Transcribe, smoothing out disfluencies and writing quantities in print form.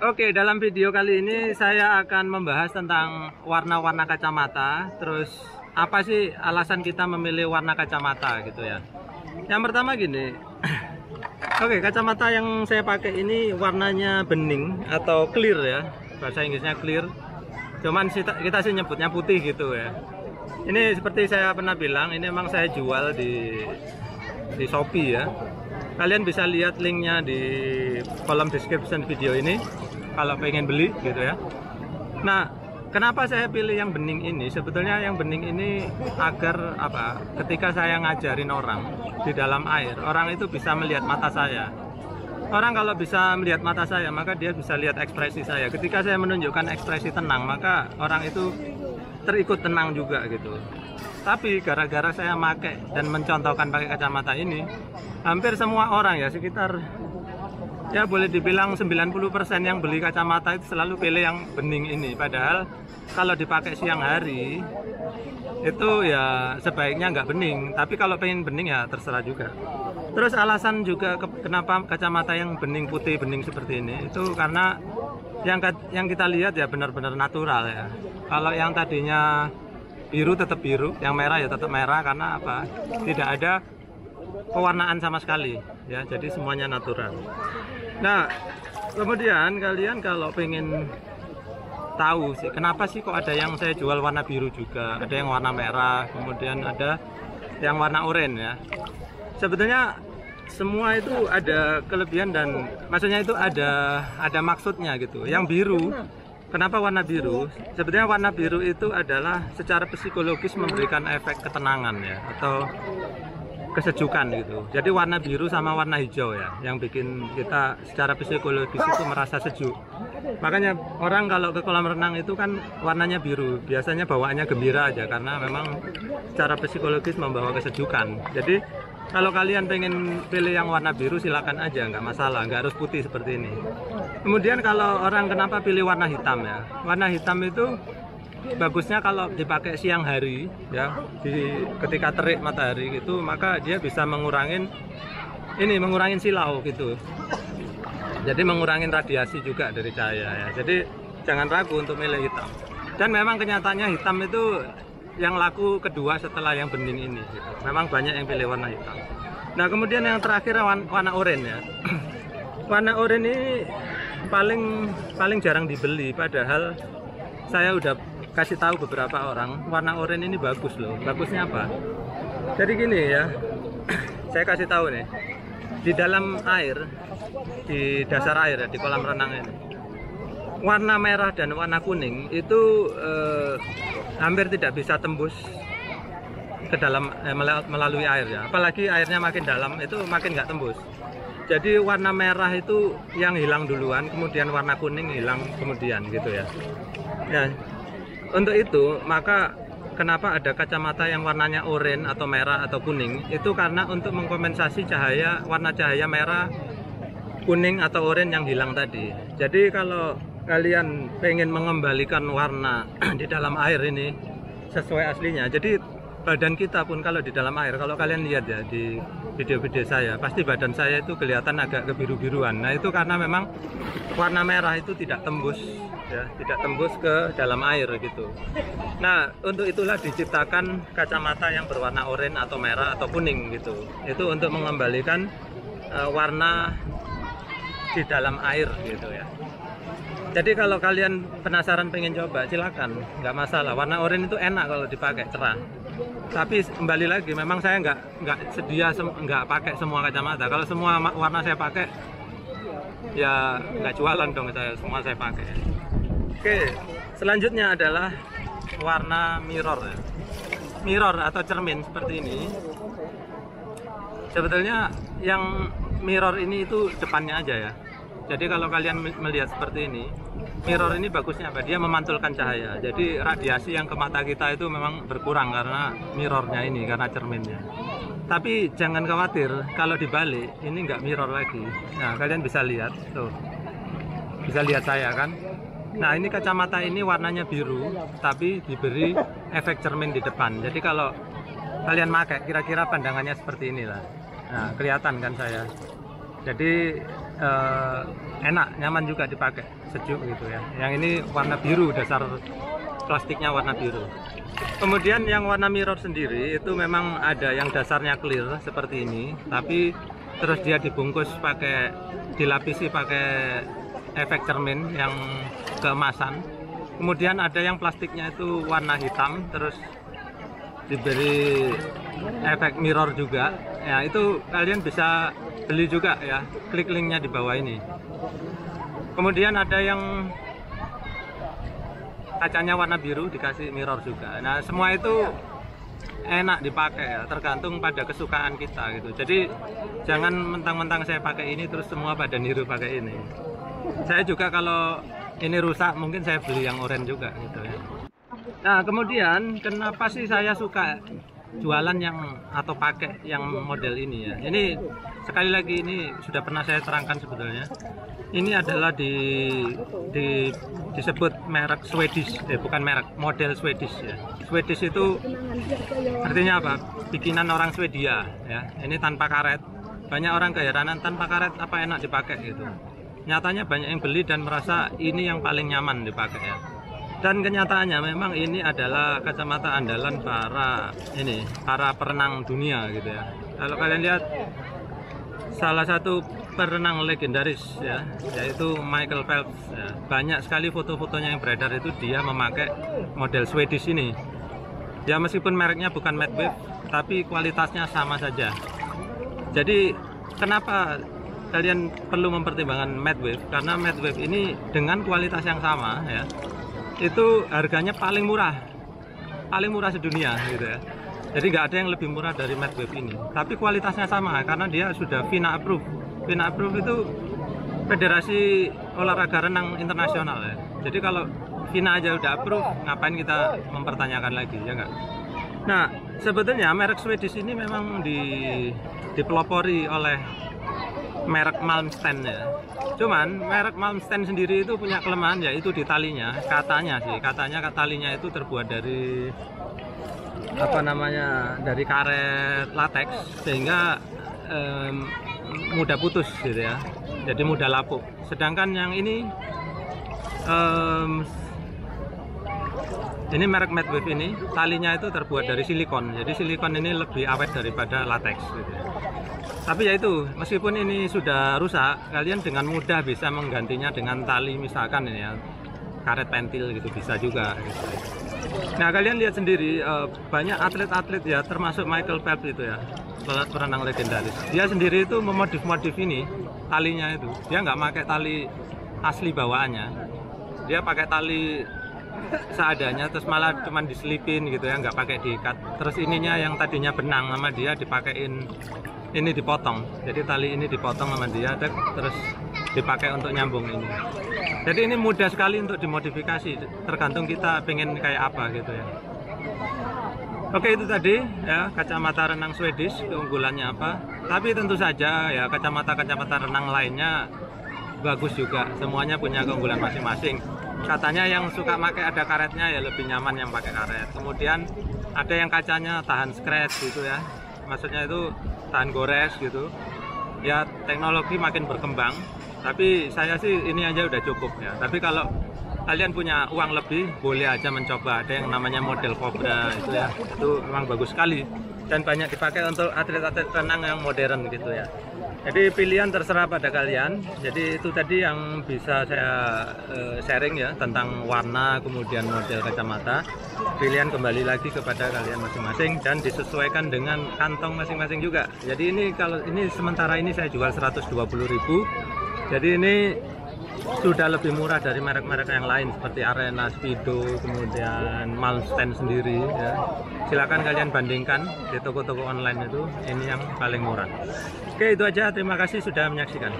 Oke, dalam video kali ini saya akan membahas tentang warna-warna kacamata. Terus apa sih alasan kita memilih warna kacamata gitu ya. Yang pertama gini. Oke, kacamata yang saya pakai ini warnanya bening atau clear ya. Bahasa Inggrisnya clear. Cuman kita sih nyebutnya putih gitu ya. Ini seperti saya pernah bilang, ini memang saya jual di Shopee ya. Kalian bisa lihat linknya di kolom description video ini kalau pengen beli gitu ya. Nah, kenapa saya pilih yang bening ini? Sebetulnya yang bening ini agar apa? Ketika saya ngajarin orang di dalam air, orang itu bisa melihat mata saya. Orang kalau bisa melihat mata saya, maka dia bisa lihat ekspresi saya. Ketika saya menunjukkan ekspresi tenang, maka orang itu terikut tenang juga gitu. Tapi gara-gara saya pakai dan mencontohkan pakai kacamata ini, hampir semua orang ya, sekitar ya boleh dibilang 90% yang beli kacamata itu selalu pilih yang bening ini. Padahal kalau dipakai siang hari itu ya sebaiknya nggak bening, tapi kalau pengen bening ya terserah juga. Terus alasan juga kenapa kacamata yang bening putih bening seperti ini itu karena yang kita lihat ya benar-benar natural ya. Kalau yang tadinya biru tetap biru, yang merah ya tetap merah, karena apa? Tidak ada pewarnaan sama sekali ya, jadi semuanya natural. Nah, kemudian kalian kalau pengen tahu sih kenapa sih kok ada yang saya jual warna biru juga, ada yang warna merah, kemudian ada yang warna oranye ya. Sebetulnya semua itu ada kelebihan dan maksudnya itu ada maksudnya gitu. Yang biru, kenapa warna biru? Sebetulnya warna biru itu adalah secara psikologis memberikan efek ketenangan ya, atau kesejukan gitu. Jadi warna biru sama warna hijau ya, yang bikin kita secara psikologis itu merasa sejuk. Makanya orang kalau ke kolam renang itu kan warnanya biru, biasanya bawaannya gembira aja, karena memang secara psikologis membawa kesejukan. Jadi kalau kalian pengen pilih yang warna biru silakan aja, nggak masalah, nggak harus putih seperti ini. Kemudian kalau orang kenapa pilih warna hitam ya, warna hitam itu bagusnya kalau dipakai siang hari ya, ketika terik matahari gitu, maka dia bisa mengurangin silau gitu. Jadi mengurangin radiasi juga dari cahaya ya. Jadi jangan ragu untuk milih hitam. Dan memang kenyataannya hitam itu yang laku kedua setelah yang bening ini gitu. Memang banyak yang pilih warna hitam. Nah, kemudian yang terakhir warna oranye ya. Warna oranye ini paling jarang dibeli, padahal saya udah kasih tahu beberapa orang warna oranye ini bagus loh. Bagusnya apa? Jadi gini ya, saya kasih tahu nih, di dalam air, di dasar air ya, di kolam renang ini, warna merah dan warna kuning itu hampir tidak bisa tembus ke dalam melalui air ya. Apalagi airnya makin dalam itu makin nggak tembus. Jadi warna merah itu yang hilang duluan, kemudian warna kuning hilang kemudian gitu ya. Nah, untuk itu maka kenapa ada kacamata yang warnanya oranye atau merah atau kuning, itu karena untuk mengkompensasi warna cahaya merah, kuning atau oranye yang hilang tadi. Jadi kalau kalian pengen mengembalikan warna di dalam air ini sesuai aslinya, jadi badan kita pun kalau di dalam air, kalau kalian lihat ya di video-video saya, pasti badan saya itu kelihatan agak kebiru-biruan. Nah, itu karena memang warna merah itu tidak tembus ya, tidak tembus ke dalam air gitu. Nah, untuk itulah diciptakan kacamata yang berwarna oranye atau merah atau kuning gitu. Itu untuk mengembalikan warna di dalam air gitu ya. Jadi kalau kalian penasaran pengen coba, silakan, nggak masalah. Warna oranye itu enak kalau dipakai, cerah. Tapi kembali lagi, memang saya nggak pakai semua kacamata. Kalau semua warna saya pakai, ya nggak jualan dong saya, semua saya pakai. Oke, selanjutnya adalah warna mirror ya. Mirror atau cermin seperti ini. Sebetulnya yang mirror ini itu depannya aja ya. Jadi kalau kalian melihat seperti ini, mirror ini bagusnya apa? Dia memantulkan cahaya. Jadi radiasi yang ke mata kita itu memang berkurang karena mirrornya ini, karena cerminnya. Tapi jangan khawatir, kalau dibalik ini nggak mirror lagi. Nah, kalian bisa lihat tuh, bisa lihat saya kan. Nah, ini kacamata ini warnanya biru, tapi diberi efek cermin di depan. Jadi kalau kalian pakai, kira-kira pandangannya seperti inilah. Nah, kelihatan kan saya. Jadi enak, nyaman juga dipakai, sejuk gitu ya. Yang ini warna biru, dasar plastiknya warna biru. Kemudian yang warna mirror sendiri itu memang ada yang dasarnya clear seperti ini, tapi terus dia dibungkus pakai, dilapisi pakai efek cermin yang keemasan. Kemudian ada yang plastiknya itu warna hitam, terus diberi efek mirror juga. Ya, itu kalian bisa beli juga ya, klik linknya di bawah ini. Kemudian ada yang kacanya warna biru dikasih mirror juga. Nah, semua itu enak dipakai ya, tergantung pada kesukaan kita gitu. Jadi jangan mentang-mentang saya pakai ini terus semua pada niru pakai ini. Saya juga kalau ini rusak mungkin saya beli yang oranye juga gitu ya. Nah, kemudian kenapa sih saya suka jualan yang atau pakai yang model ini ya? Ini sekali lagi ini sudah pernah saya terangkan sebetulnya. Ini adalah disebut merek Swedish, bukan merek, model Swedish ya. Swedish itu artinya apa? Bikinan orang Swedia ya. Ini tanpa karet. Banyak orang keheranan tanpa karet apa enak dipakai gitu. Nyatanya banyak yang beli dan merasa ini yang paling nyaman dipakai ya. Dan kenyataannya memang ini adalah kacamata andalan para perenang dunia gitu ya. Kalau kalian lihat salah satu perenang legendaris ya, yaitu Michael Phelps ya. Banyak sekali foto-fotonya yang beredar itu dia memakai model Swedish ini. Ya meskipun mereknya bukan Medwave, tapi kualitasnya sama saja. Jadi kenapa kalian perlu mempertimbangkan Medwave? Karena Medwave ini dengan kualitas yang sama ya, itu harganya paling murah sedunia gitu ya. Jadi nggak ada yang lebih murah dari Medwave ini, tapi kualitasnya sama karena dia sudah FINA approve. FINA approve itu Federasi Olahraga Renang Internasional ya. Jadi kalau FINA aja udah approve, ngapain kita mempertanyakan lagi ya nggak? Nah, sebetulnya merek Swedish ini memang dipelopori oleh merek Malmsten ya. Cuman merek Malmsten sendiri itu punya kelemahan, yaitu di talinya. Katanya talinya itu terbuat dari dari karet latex, sehingga mudah putus gitu ya. Jadi mudah lapuk. Sedangkan yang ini merek Medwave ini talinya itu terbuat dari silikon. Jadi silikon ini lebih awet daripada latex gitu ya. Tapi ya itu, meskipun ini sudah rusak, kalian dengan mudah bisa menggantinya dengan tali misalkan ini ya, karet pentil gitu bisa juga gitu. Nah, kalian lihat sendiri banyak atlet-atlet ya, termasuk Michael Phelps itu ya, perenang legendaris. Dia sendiri itu memodif-modif ini talinya itu. Dia nggak pakai tali asli bawaannya. Dia pakai tali seadanya, terus malah cuman diselipin gitu ya, nggak pakai diikat. Terus ininya yang tadinya benang sama dia dipakein, ini dipotong. Jadi tali ini dipotong sama dia, terus dipakai untuk nyambung ini. Jadi ini mudah sekali untuk dimodifikasi, tergantung kita pengen kayak apa gitu ya. Oke, itu tadi ya kacamata renang Swedish, keunggulannya apa. Tapi tentu saja ya kacamata renang lainnya bagus juga, semuanya punya keunggulan masing-masing. Katanya yang suka pakai ada karetnya ya lebih nyaman yang pakai karet. Kemudian ada yang kacanya tahan scratch gitu ya, maksudnya itu tahan gores gitu ya. Teknologi makin berkembang, tapi saya sih ini aja udah cukup ya. Tapi kalau kalian punya uang lebih, boleh aja mencoba. Ada yang namanya model Cobra itu ya, itu memang bagus sekali dan banyak dipakai untuk atlet-atlet renang yang modern gitu ya. Jadi pilihan terserah pada kalian. Jadi itu tadi yang bisa saya sharing ya tentang warna kemudian model kacamata. Pilihan kembali lagi kepada kalian masing-masing dan disesuaikan dengan kantong masing-masing juga. Jadi ini kalau ini sementara ini saya jual 120.000. Jadi ini sudah lebih murah dari merek-merek yang lain seperti Arena, Speedo, kemudian Malmsten sendiri ya. Silakan kalian bandingkan di toko-toko online itu, ini yang paling murah. Oke, itu aja. Terima kasih sudah menyaksikan.